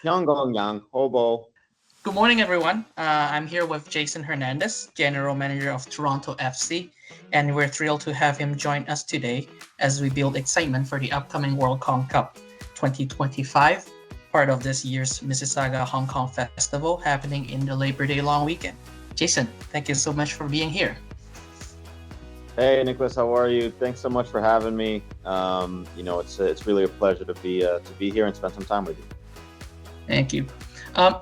Yang Hobo. Good morning, everyone. I'm here with Jason Hernandez, General Manager of Toronto FC, and we're thrilled to have him join us today as we build excitement for the upcoming World Kong Cup 2025, part of this year's Mississauga Hong Kong Festival happening in the Labor Day long weekend. Jason, thank you so much for being here. Hey Nicholas, how are you? Thanks so much for having me. It's really a pleasure to be here and spend some time with you. Thank you.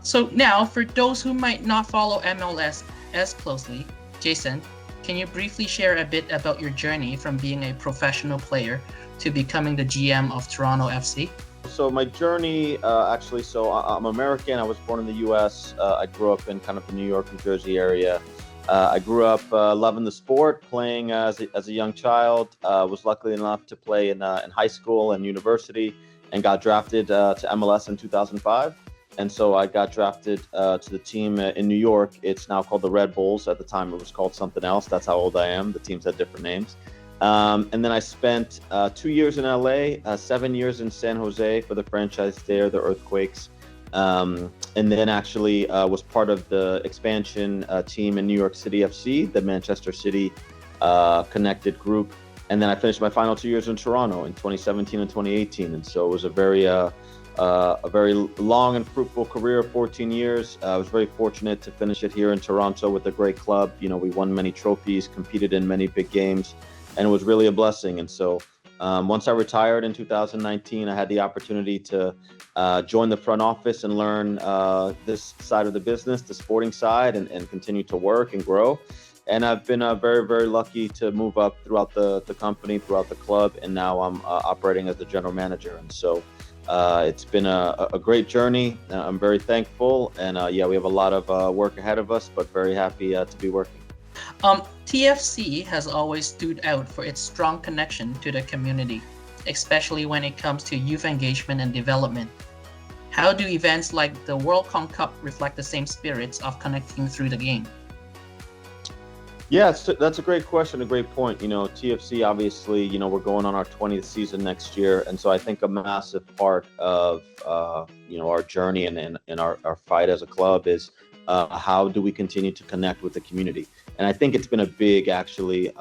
So now, for those who might not follow MLS as closely, Jason, can you briefly share a bit about your journey from being a professional player to becoming the GM of Toronto FC? So my journey, I'm American. I was born in the U.S. I grew up in kind of the New York, New Jersey area. I grew up loving the sport, playing as a young child. Was lucky enough to play in high school and university, and got drafted to MLS in 2005. And so I got drafted to the team in New York. It's now called the Red Bulls. At the time, it was called something else. That's how old I am. The teams had different names. And then I spent 2 years in LA, 7 years in San Jose for the franchise there, the Earthquakes. And then actually was part of the expansion team in New York City FC, the Manchester City connected group. And then I finished my final 2 years in Toronto in 2017 and 2018. And so it was a very long and fruitful career of 14 years. I was very fortunate to finish it here in Toronto with a great club. You know, we won many trophies, competed in many big games, and it was really a blessing. And so once I retired in 2019, I had the opportunity to join the front office and learn this side of the business, the sporting side, and continue to work and grow. And I've been very, very lucky to move up throughout the company, throughout the club, and now I'm operating as the general manager. And so it's been a great journey. I'm very thankful, and we have a lot of work ahead of us, but very happy to be working. TFC has always stood out for its strong connection to the community, especially when it comes to youth engagement and development. How do events like the World Kong Cup reflect the same spirits of connecting through the game? Yeah, so that's a great question, a great point. You know, TFC, obviously, we're going on our 20th season next year. And so I think a massive part of, our journey and our fight as a club is how do we continue to connect with the community? And I think it's been a big, actually,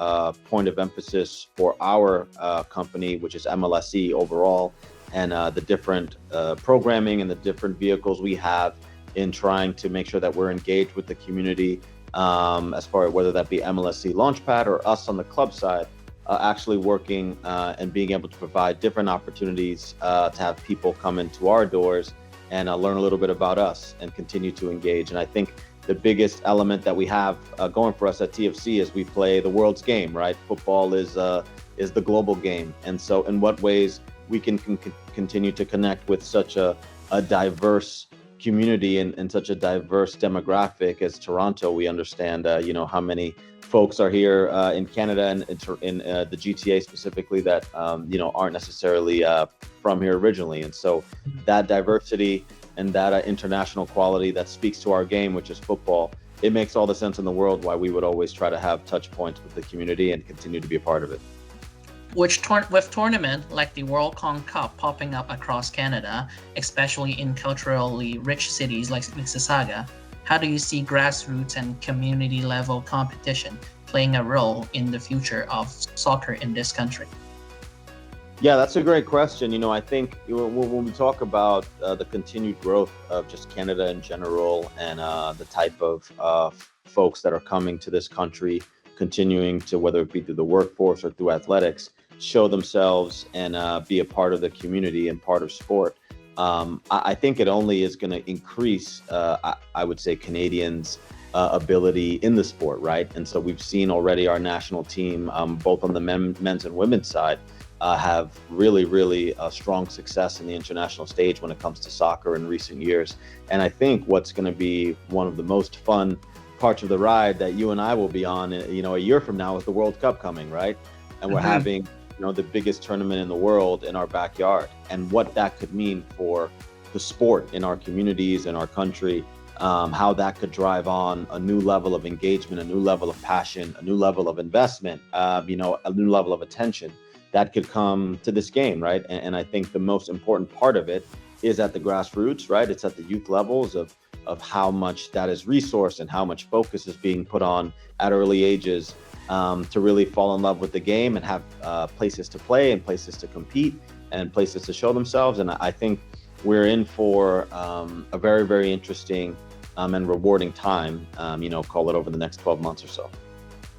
point of emphasis for our company, which is MLSE overall, and the different programming and the different vehicles we have in trying to make sure that we're engaged with the community, as far as whether that be MLSC Launchpad or us on the club side, actually working and being able to provide different opportunities to have people come into our doors and learn a little bit about us and continue to engage. And I think the biggest element that we have going for us at TFC is we play the world's game, right? Football is the global game. And so in what ways we can continue to connect with such a diverse community and such a diverse demographic as Toronto. We understand, how many folks are here in Canada and in the GTA specifically that, aren't necessarily from here originally. And so that diversity and that international quality that speaks to our game, which is football, it makes all the sense in the world why we would always try to have touch points with the community and continue to be a part of it. With tournament like the World Kong Cup popping up across Canada, especially in culturally rich cities like Mississauga, how do you see grassroots and community level competition playing a role in the future of soccer in this country? Yeah, that's a great question. I think when we talk about the continued growth of just Canada in general and the type of folks that are coming to this country, continuing to, whether it be through the workforce or through athletics, show themselves and be a part of the community and part of sport. I think it only is going to increase, I would say, Canadians' ability in the sport, right? And so we've seen already our national team, both on the men's and women's side, have really, really strong success in the international stage when it comes to soccer in recent years. And I think what's going to be one of the most fun parts of the ride that you and I will be on, a year from now is the World Cup coming, right? And we're having, the biggest tournament in the world in our backyard, and what that could mean for the sport in our communities, in our country, how that could drive on a new level of engagement, a new level of passion, a new level of investment, a new level of attention that could come to this game, right? And I think the most important part of it is at the grassroots, right? It's at the youth levels of how much that is resourced and how much focus is being put on at early ages to really fall in love with the game and have places to play and places to compete and places to show themselves. And I think we're in for a very, very interesting and rewarding time, call it over the next 12 months or so.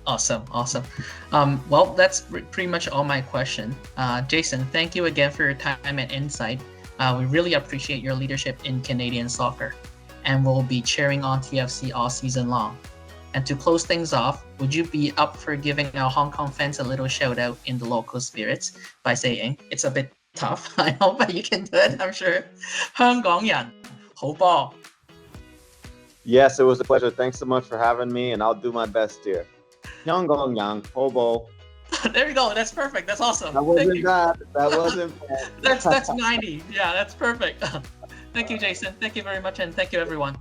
Awesome. Well, that's pretty much all my question. Jason, thank you again for your time and insight. We really appreciate your leadership in Canadian soccer, and we'll be cheering on TFC all season long. And to close things off, would you be up for giving our Hong Kong fans a little shout out in the local spirits by saying, it's a bit tough, I know, but you can do it, I'm sure. 香港人，好波。 Yes, it was a pleasure. Thanks so much for having me, and I'll do my best here. Yanggong Yang Hobo. There we go. That's perfect. That's awesome. That wasn't bad. That wasn't bad. That's 90. Yeah, that's perfect. Thank you, Jason. Thank you very much, and thank you, everyone.